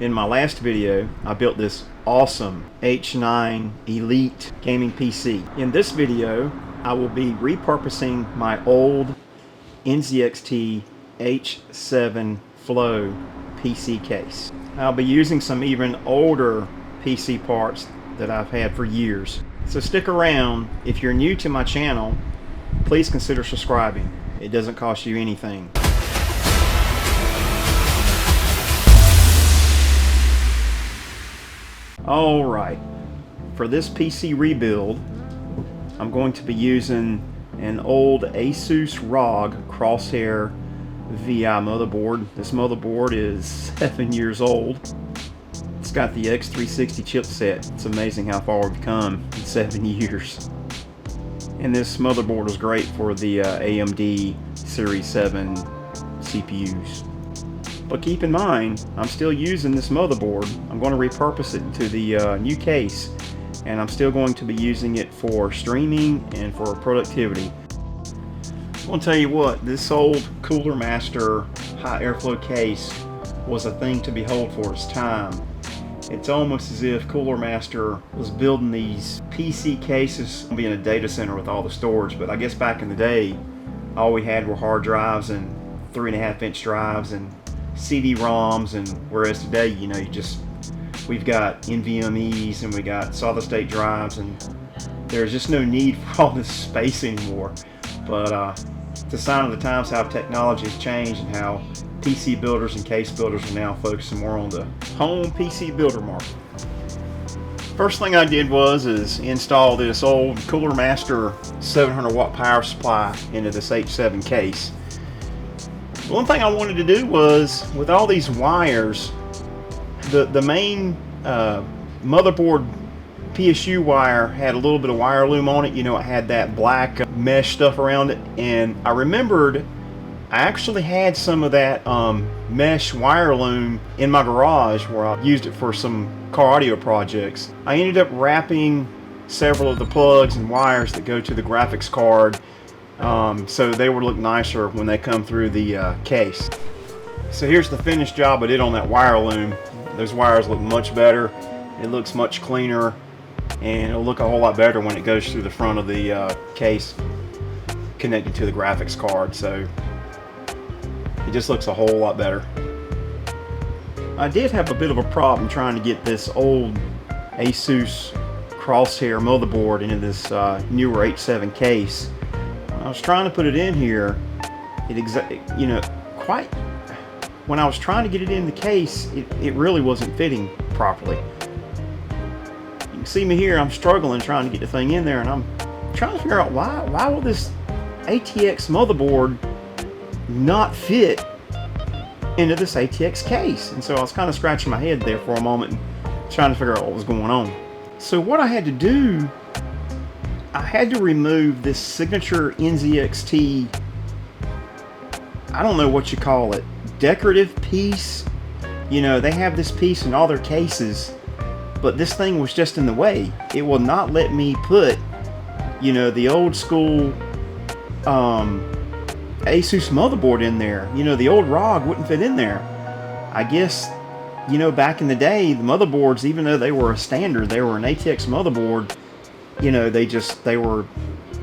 In my last video, I built this awesome H9 Elite gaming PC. In this video, I will be repurposing my old NZXT H7 Flow PC case. I'll be using some even older PC parts that I've had for years. So stick around. If you're new to my channel, please consider subscribing. It doesn't cost you anything. Alright, for this PC rebuild, I'm going to be using an old ASUS ROG Crosshair VI motherboard. This motherboard is 7 years old. It's got the X360 chipset. It's amazing how far we've come in 7 years. And this motherboard is great for the AMD Series 7 CPUs. But keep in mind, I'm still using this motherboard. I'm going to repurpose it into the new case, and I'm still going to be using it for streaming and for productivity. I'm going to tell you what, this old Cooler Master high airflow case was a thing to behold for its time. It's almost as if Cooler Master was building these PC cases to be in a data center with all the storage, but I guess back in the day, all we had were hard drives and 3.5-inch drives and CD-ROMs, and whereas today, you know, we've got NVMEs and we got solid-state drives, and there's just no need for all this space anymore. But it's a sign of the times how technology has changed and how PC builders and case builders are now focusing more on the home PC builder market. First thing I did was install this old Cooler Master 700 watt power supply into this H7 case. One thing I wanted to do was, with all these wires, the main motherboard PSU wire had a little bit of wire loom on it. You know, it had that black mesh stuff around it, and I remembered I actually had some of that mesh wire loom in my garage where I used it for some car audio projects. I ended up wrapping several of the plugs and wires that go to the graphics card, so they would look nicer when they come through the case. So here's the finished job I did on that wire loom. Those wires look much better. It looks much cleaner, and it'll look a whole lot better when it goes through the front of the case connected to the graphics card. So it just looks a whole lot better. I did have a bit of a problem trying to get this old ASUS Crosshair motherboard into this newer H7 case. When I was trying to put it in here, when I was trying to get it in the case, it really wasn't fitting properly. You can see me here, I'm struggling trying to get the thing in there, and I'm trying to figure out why will this ATX motherboard not fit into this ATX case. And so I was kind of scratching my head there for a moment and trying to figure out what was going on. So what I had to do, I had to remove this signature NZXT, I don't know what you call it, decorative piece. You know, they have this piece in all their cases, but this thing was just in the way. It will not let me put, you know, the old school ASUS motherboard in there. You know, the old ROG wouldn't fit in there. I guess, you know, back in the day, the motherboards, even though they were a standard, they were an ATX motherboard, you know, they were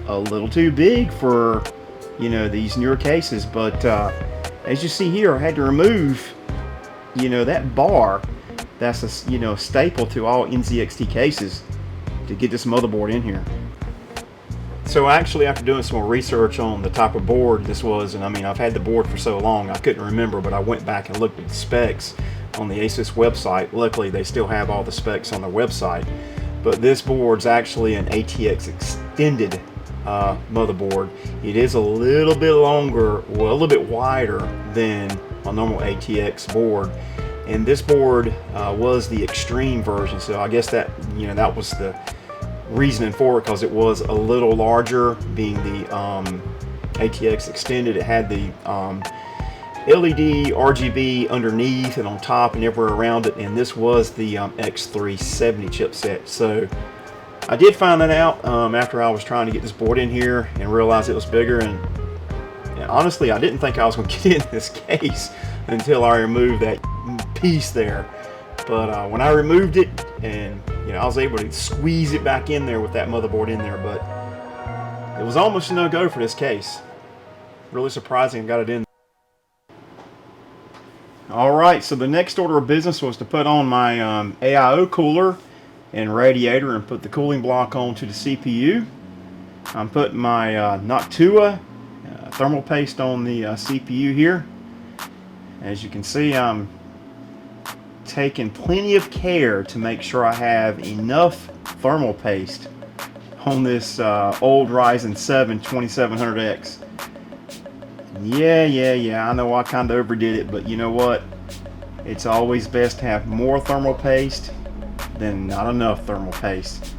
a little too big for, you know, these newer cases. But as you see here, I had to remove, you know, that bar. That's a, you know, staple to all NZXT cases to get this motherboard in here. So actually, after doing some more research on the type of board this was, and I mean, I've had the board for so long I couldn't remember, but I went back and looked at the specs on the ASUS website. Luckily, they still have all the specs on their website. But this board's actually an ATX extended motherboard. It is a little bit longer, well, a little bit wider than a normal ATX board. And this board was the extreme version, so I guess that, you know, that was the reasoning for it, because it was a little larger, being the ATX extended. It had the LED RGB underneath and on top and everywhere around it, and this was the X370 chipset. So I did find that out after I was trying to get this board in here and realized it was bigger, and honestly, I didn't think I was going to get in this case until I removed that piece there. But when I removed it, and I was able to squeeze it back in there with that motherboard in there, but it was almost a no-go for this case. Really surprising I got it in. Alright, so the next order of business was to put on my AIO cooler and radiator and put the cooling block onto the CPU. I'm putting my Noctua thermal paste on the CPU here. As you can see, I'm taking plenty of care to make sure I have enough thermal paste on this old Ryzen 7 2700X. Yeah, I know I kind of overdid it, but you know what? It's always best to have more thermal paste than not enough thermal paste.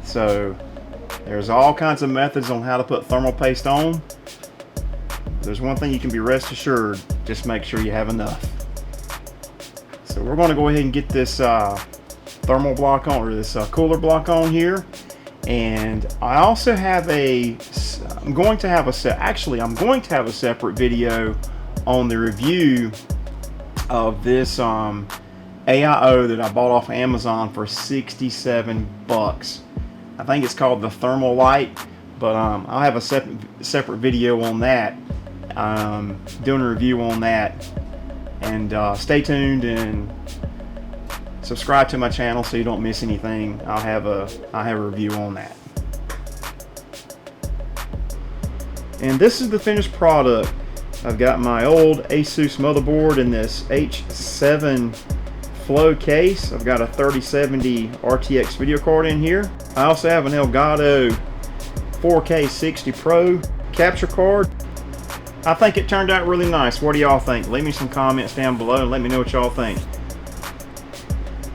So there's all kinds of methods on how to put thermal paste on. There's one thing you can be rest assured, just make sure you have enough. So we're going to go ahead and get this thermal block on, or this cooler block on here. And I also have I'm going to have a separate video on the review of this AIO that I bought off Amazon for 67 bucks. I think it's called the Thermal Light, but I'll have a separate video on that, doing a review on that. And stay tuned and subscribe to my channel so you don't miss anything. I'll have a review on that. And this is the finished product. I've got my old ASUS motherboard in this H7 Flow case. I've got a 3070 RTX video card in here. I also have an Elgato 4K 60 Pro capture card. I think it turned out really nice. What do y'all think? Leave me some comments down below and let me know what y'all think.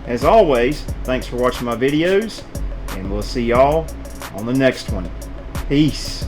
As always, thanks for watching my videos, and we'll see y'all on the next one. Peace.